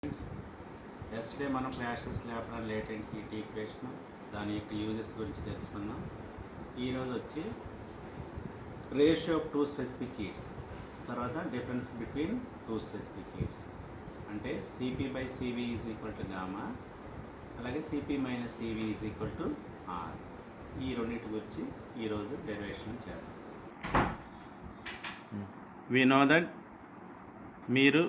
Yesterday మనం clashes లేపడం latent heat equation దాని యొక్క యూజెస్ గురించి తెలుసుకున్నాం. ఈరోజు వచ్చి ratio of two specific heats, తర్వాత difference between two specific heats అంటే CP by CV is equal to gamma, అలాగే CP minus CV is equal to R. ఈ రెండింటి గురించి ఈరోజు డెరివేషన్ చేద్దాం. వి నో దట్ మీరు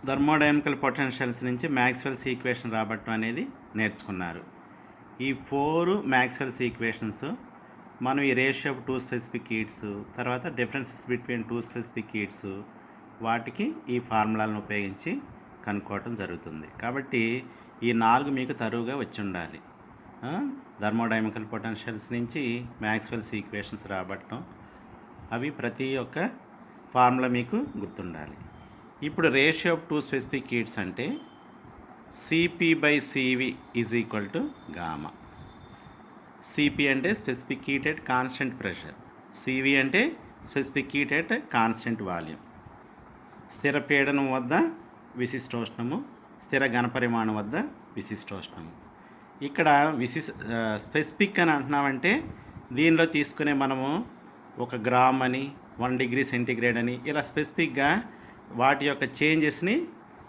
థర్మోడైనమికల్ పొటెన్షియల్స్ నుంచి మ్యాక్స్వెల్స్ ఈక్వేషన్ రాబట్టడం అనేది నేర్చుకున్నారు. ఈ 4 మ్యాక్స్వెల్స్ ఈక్వేషన్స్ మనం ఈ ratio of two specific heats, తర్వాత differences between two specific heats, వాటికి ఈ ఫార్ములాలను ఉపయోగించి కనుక్కోవటం జరుగుతుంది. కాబట్టి ఈ 4 మీకు తరువుగా వచ్చి ఉండాలి. థర్మోడైనమికల్ పొటెన్షియల్స్ నుంచి మ్యాక్స్వెల్స్ ఈక్వేషన్స్ రాబట్టడం, అవి ప్రతి ఒక్క ఫార్ములా మీకు గుర్తుండాలి. ఇప్పుడు ratio of two specific heats అంటే CP by CV is equal to gamma. CP అంటే specific heat at constant pressure, CV అంటే specific heat at constant volume. స్థిర పీడనం వద్ద విశిష్టోష్ణము, స్థిర ఘనపరిమాణం వద్ద విశిష్టోష్ణము. ఇక్కడ స్పెసిఫిక్ అని అంటున్నామంటే దీనిలో తీసుకునే మనము 1 గ్రామ్ అని, 1 డిగ్రీ సెంటీగ్రేడ్ అని ఇలా స్పెసిఫిక్గా వాటి యొక్క చేంజెస్ని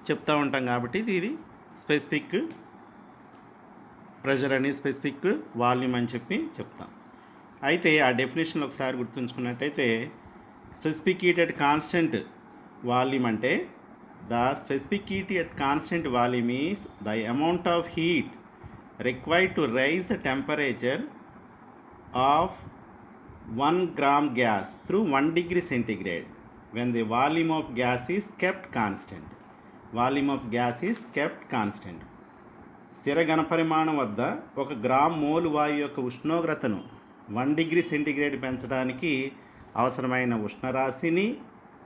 చెప్తూ ఉంటాం. కాబట్టి ఇది స్పెసిఫిక్ ప్రెషర్ అని, స్పెసిఫిక్ వాల్యూమ్ అని చెప్పి చెప్తాం. అయితే ఆ డెఫినేషన్ ఒకసారి గుర్తుంచుకున్నట్టయితే specific heat at constant volume అంటే the specific heat at constant volume is the amount of heat required to rise the temperature of 1 gram gas through 1 degree centigrade when the volume of gas is kept constant. Volume of gas is kept constant. స్థిర ఘనపరిమాణం వద్ద 1 gram mole వాయువు యొక్క ఉష్ణోగ్రతను 1 degree centigrade పెంచడానికి అవసరమైన ఉష్ణరాశిని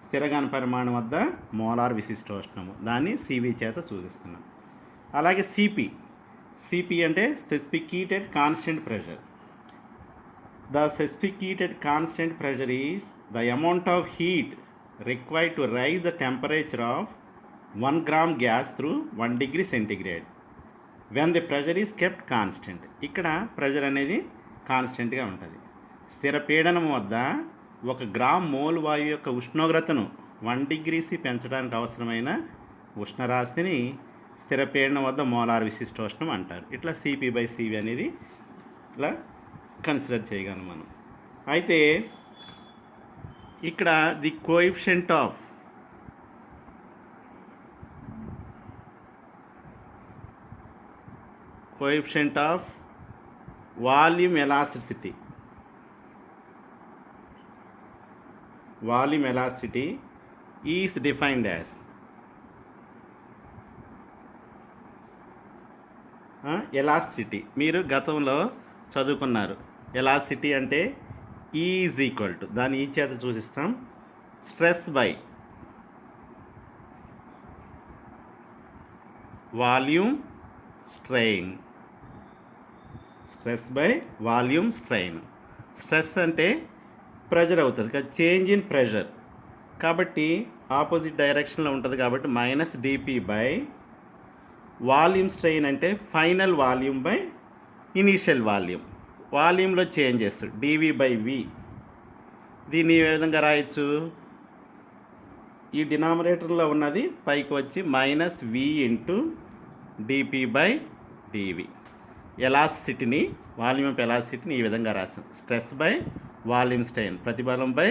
స్థిర ఘనపరిమాణం వద్ద molar విశిష్టోష్ణము, దాన్ని సివి చేత సూచిస్తున్నాం. అలాగే సిపి అంటే specific heat at constant pressure. The specific heat at constant pressure is the amount of heat required to raise the temperature of 1 gram gas through 1 degree centigrade when the pressure is kept constant. ఇక్కడ pressure అనేది కాన్స్టెంట్గా ఉంటుంది. స్థిర పీడనం వద్ద 1 gram mole వాయువు యొక్క ఉష్ణోగ్రతను 1 డిగ్రీసి పెంచడానికి అవసరమైన ఉష్ణరాశిని స్థిర పీడనం వద్ద మోలార్ విశిష్టోష్ణం అంటారు. ఇట్లా సిపి బై సివి అనేది ఇట్లా కన్సిడర్ చేయగలం మనం. అయితే ఇక్కడ the coefficient of volume elasticity is defined as elasticity. మీరు గతంలో చదువుకున్నారు. ఎలాసిటీ అంటే ఈజ్ ఈక్వల్ టు, దాన్ని ఈ చేత సూచిస్తాం, stress by volume strain. Stress by volume strain. Stress అంటే ప్రెషర్ అవుతుంది కదా, చేంజ్ ఇన్ ప్రెషర్, కాబట్టి ఆపోజిట్ డైరెక్షన్లో ఉంటుంది. కాబట్టి minus DP by volume strain అంటే final volume by initial volume. వాల్యూమ్లో చేంజెస్ డివి బై వి. దీన్ని ఏ విధంగా రాయొచ్చు? ఈ డినామినేటర్లో ఉన్నది పైకి వచ్చి minus V into DP by DV. ఎలాసిటీని, వాల్యూమ్ ఆఫ్ ఎలాసిటీని ఈ విధంగా రాసాం. స్ట్రెస్ బై వాల్యూమ్ స్ట్రెయిన్, ప్రతిబలం బై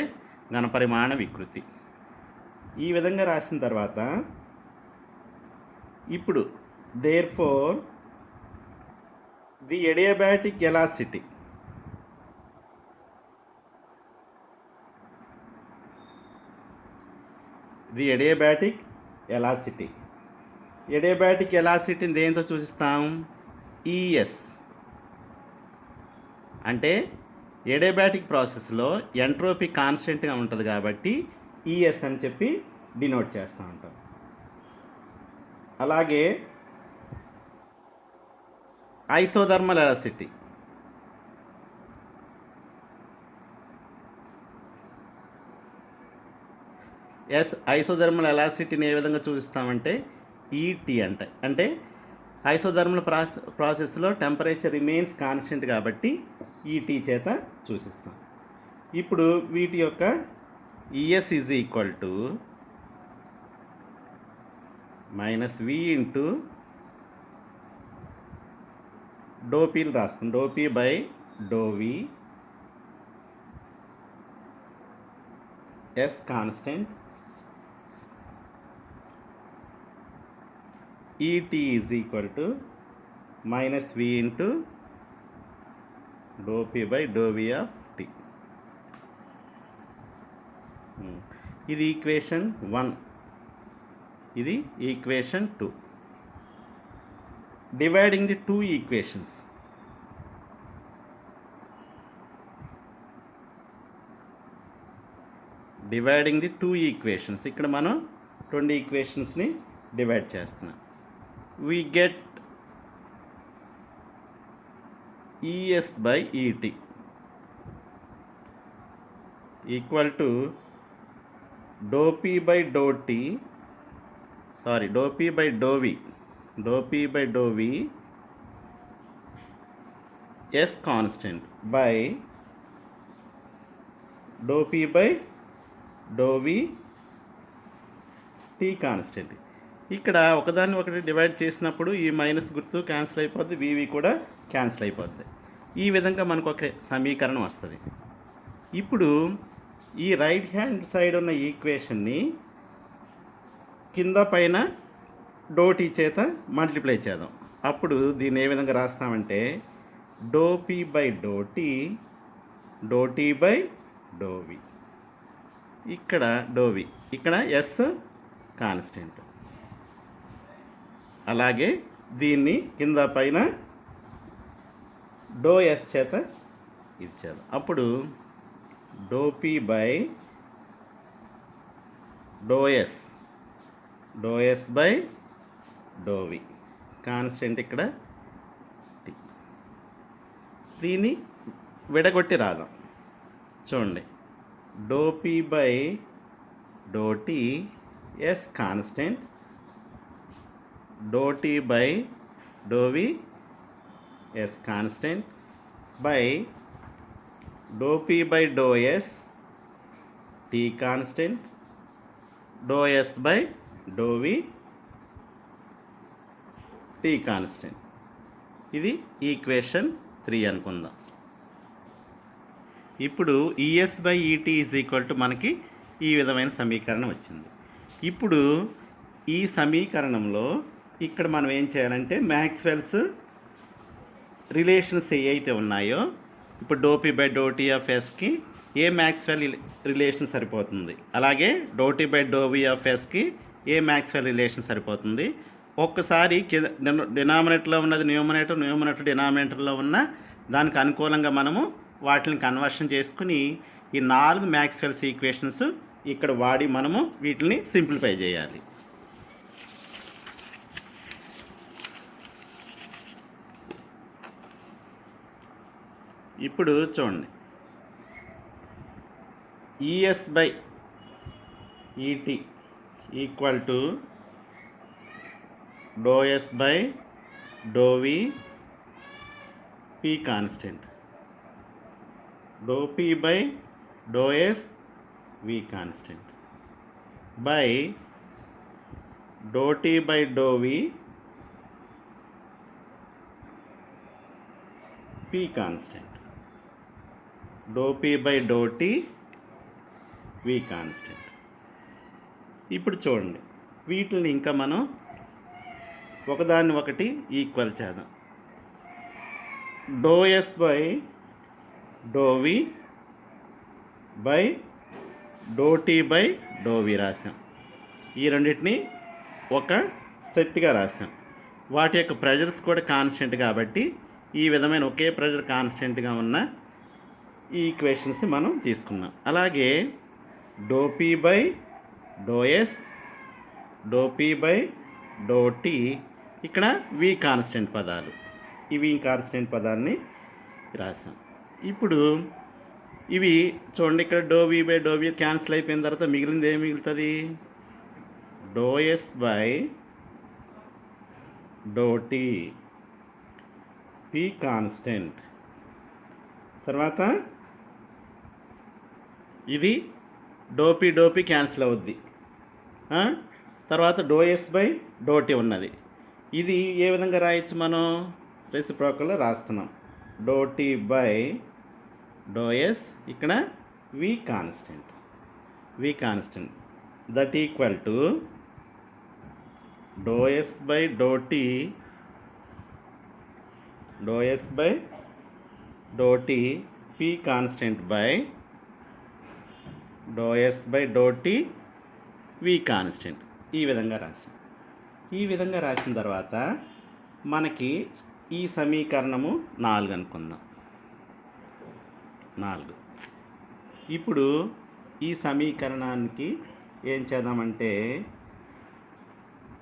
ఘనపరిమాణ వికృతి. ఈ విధంగా రాసిన తర్వాత ఇప్పుడు therefore the adiabatic elasticity, adiabatic ఎలాసిటీని దేంతో సూచిస్తాం? ఈఎస్. అంటే ఎడియాబాటిక్ ప్రాసెస్లో ఎంట్రోపీ కాన్స్టెంట్గా ఉంటుంది కాబట్టి ఈఎస్ అని చెప్పి డినోట్ చేస్తూ ఉంటాం. అలాగే ఐసోథర్మల్ ఎలాసిటీ, ఐసోథర్మల్ ఎలాసిటీని ఏ విధంగా చూపిస్తామంటే ఈటీ అంటే ఐసోథర్మల్ ప్రాసెస్లో టెంపరేచర్ రిమైన్స్ కాన్స్టెంట్ కాబట్టి ఈటీ చేత సూచిస్తాం. ఇప్పుడు వీటి యొక్క ES is equal to -v into డోపీలు రాస్తాం. Dou P by dou V S constant ET is equal to -v into dou P by dou V of T. ఇది ఈక్వేషన్ 1, ఇది equation 2. Dividing the 2 equations. Dividing the 2 equations. ఇక్కడ మనం 2 ఈక్వేషన్స్ని డివైడ్ చేస్తున్నాం. we get ES by ET equal to dou P by dou T, dou P by dou V S constant by dou P by dou V T constant. ఇక్కడ ఒకదాన్ని ఒకటి divide చేసినప్పుడు ఈ minus గుర్తు క్యాన్సిల్ అయిపోద్ది, వివి కూడా cancel అయిపోద్ది. ఈ విధంగా మనకు ఒక సమీకరణం వస్తుంది. ఇప్పుడు ఈ రైట్ హ్యాండ్ సైడ్ ఉన్న ఈక్వేషన్ని కింద పైన డోటీ చేత మల్టిప్లై చేద్దాం. అప్పుడు దీన్ని ఏ విధంగా రాస్తామంటే డోపీ బై డోటీ బై డోవి. ఇక్కడ డోవి, ఇక్కడ ఎస్ కాన్స్టెంట్. అలాగే దీన్ని కింద పైన డో ఎస్ చేత ఇచ్చేద్దాం. అప్పుడు dou P by dou S by dou V constant ఇక్కడ టీ. దీన్ని విడగొట్టి రాదాం. చూడండి, dou P by dou T S constant dou T by dou V S constant by dou P by dou S T constant dou S by dou V T constant. ఇది equation 3 అనుకుందాం. ఇప్పుడు ES by ET is equal to మనకి ఈ విధమైన సమీకరణం వచ్చింది. ఇప్పుడు ఈ సమీకరణంలో ఇక్కడ మనం ఏం చేయాలంటే మ్యాక్స్వెల్స్ రిలేషన్స్ ఏవైతే ఉన్నాయో, ఇప్పుడు డోపీ బై డోటీ ఆఫ్ ఎస్కి ఏ మ్యాక్స్వెల్ రిలేషన్ సరిపోతుంది, అలాగే డోటీ బై డోవి ఆఫ్ ఎస్కి ఏ మ్యాక్స్వెల్ రిలేషన్ సరిపోతుంది. ఒక్కసారి డినామినేటర్లో ఉన్నది న్యూమరేటర్ డినామినేటర్లో ఉన్న దానికి అనుకూలంగా మనము వాటిని కన్వర్షన్ చేసుకుని ఈ 4 మ్యాక్స్వెల్స్ ఈక్వేషన్స్ ఇక్కడ వాడి మనము వీటిని సింప్లిఫై చేయాలి. ఇప్పుడు చూడండి, ES by ET equal to dou S by dou V P constant, dou P by dou S V constant by do T by dou V P constant, dou P by do T V constant. ఇప్పుడు చూడండి, వీటిని ఇంకా మనం ఒకదాన్ని ఒకటి equal చేద్దాం. Dou S by dou V by do T by dou V రాసాం. ఈ రెండింటిని ఒక సెట్గా రాసాం. వాటి యొక్క ప్రెజర్స్ కూడా కాన్స్టెంట్ కాబట్టి ఈ విధమైన ఒకే ప్రెజర్ కాన్స్టెంట్గా ఉన్న ఈ ఈక్వేషన్స్ని మనం తీసుకున్నాం. అలాగే dou P by dou S, dou P by do T, ఇక్కడ వి కాన్స్టెంట్ పదాలు, ఈ వి కాన్స్టెంట్ పదాన్ని రాసాం. ఇప్పుడు ఇవి చూడండి, ఇక్కడ dou V by dou V cancel అయిపోయిన తర్వాత మిగిలింది ఏమి మిగులుతుంది? Dou S by do T P constant. తర్వాత ఇది డో పీ క్యాన్సిల్ అవుద్ది. తర్వాత dou S by do T ఉన్నది. ఇది ఏ విధంగా రాయొచ్చు మనం? రెసిప్రోకల్లో రాస్తున్నాం. Dou T by dou S, ఇక్కడ V constant that equal to dou S by do T P constant by dou S by do T V constant. ఈ విధంగా రాసిన తర్వాత మనకి ఈ సమీకరణము 4 అనుకుందాం. 4. ఇప్పుడు ఈ సమీకరణానికి ఏం చేద్దామంటే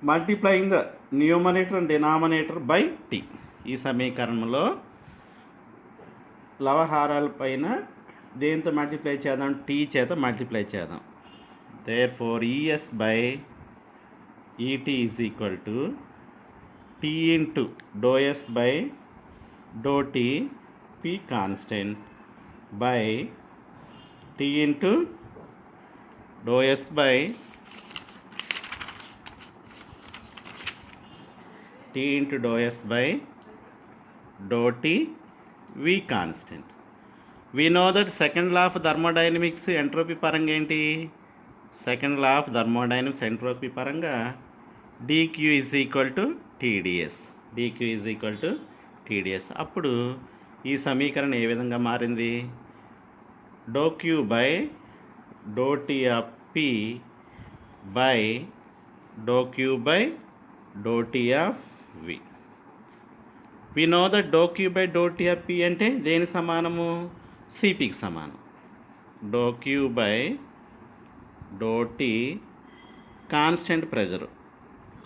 multiplying the numerator and denominator by T. ఈ సమీకరణంలో లవహారాల పైన దేంతో మల్టిప్లై చేద్దాం? టీ చేత మల్టిప్లై చేద్దాం. Therefore, ES by ET is equal to T into dou S by dou T P constant by T into dou S by dou T V constant. We know that second law of thermodynamics entropy పరంగా ఏంటి? Second law of thermodynamics entropy పరంగా dQ is equal to TdS. అప్పుడు ఈ సమీకరణం ఏ విధంగా మారింది? Dou Q by do T of P by dou Q by do T of V. We know that dou Q by do T of P అంటే దేని సమానము? సిపికి సమానం. Dou Q by do T constant pressure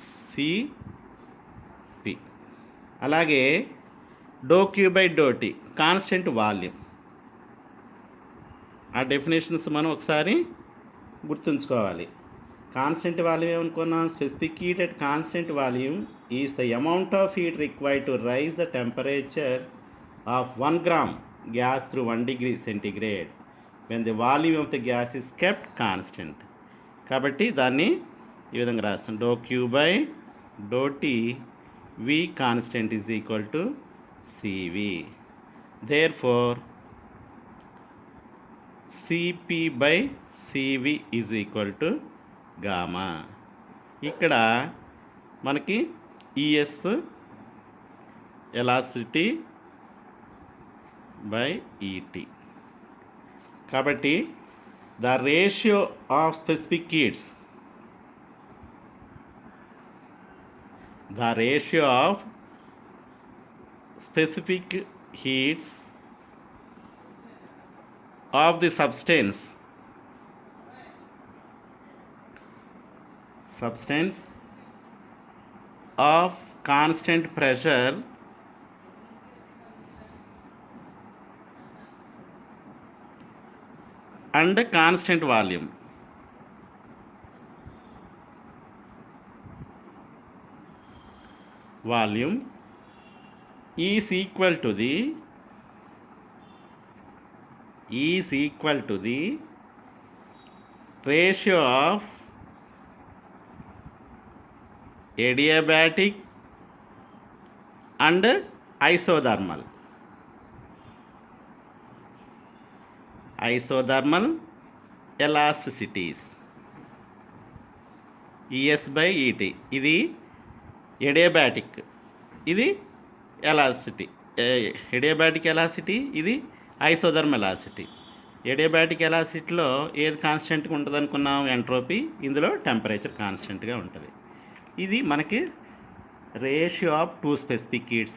CP. అలాగే dou Q by do T constant volume. ఆ definitions మనం ఒకసారి గుర్తుంచుకోవాలి. కాన్స్టెంట్ వాల్యూమ్ ఏమనుకున్నాం? Specific heat at constant volume is the amount of heat required to rise the temperature of 1 gram gas through 1 degree centigrade when the volume of the gas is kept constant. కాబట్టి దాన్ని ఈ విధంగా రాస్తాం. Do Q by do T V constant is equal to CV. Therefore CP by CV is equal to gamma. ఇక్కడ మనకి ES elasticity by ET. కాబట్టి the ratio of specific heats of the substance of constant pressure and constant volume is equal to the ratio of adiabatic and isothermal elasticities. ES by ET ఇది adiabatic, ఇది adiabatic elasticity, ఇది isothermal elasticity. Adiabatic ఎలాసిటీలో ఏది కాన్స్టెంట్గా ఉంటుంది అనుకున్నాం? Entropy. ఇందులో temperature కాన్స్టెంట్గా ఉంటుంది. ఇది మనకి రేషియో ఆఫ్ 2 స్పెసిఫిక్ హీట్స్